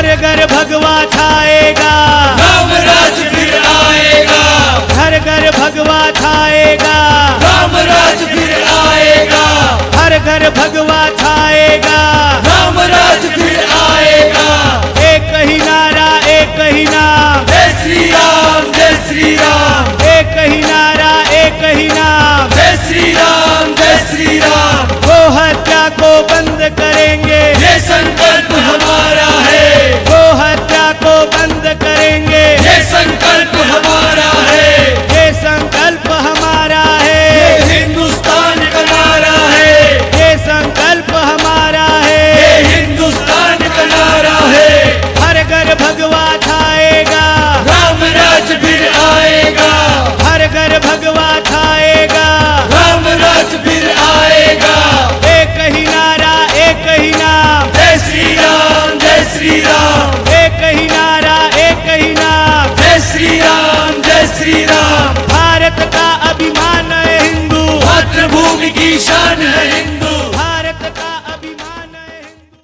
घर घर भगवा छाएगा, राम राज फिर आएगा, घर घर भगवा छाएगा, राम राज फिर आएगा, हर घर भगवा छाएगा, राम राज फिर आएगा। एक ही नारा एक ही नाम, जय श्री राम, जय श्री राम, एक ही नारा एक ही नाम, जय श्री राम, जय श्री राम। गो हत्या को बंद करेंगे, ये संकल्प हमारा है, गो हत्या को बंद करेंगे, ये संकल्प हमारा है, ये संकल्प हमारा ये है, हिंदुस्तान का नारा है, ये संकल्प हमारा ये है। हिंदुस्तान का नारा है। हर घर भगवा छाएगा, राम राज फिर आएगा, हर घर भगवा छाएगा, राम राज फिर आएगा। एक ही नारा एक ही नाम, जय श्री राम, जय श्री राम, एक ही नारा एक ही नाम, जय श्री राम, जय श्री राम। भारत का अभिमान है हिंदू, मातृभूमि की शान है हिंदू,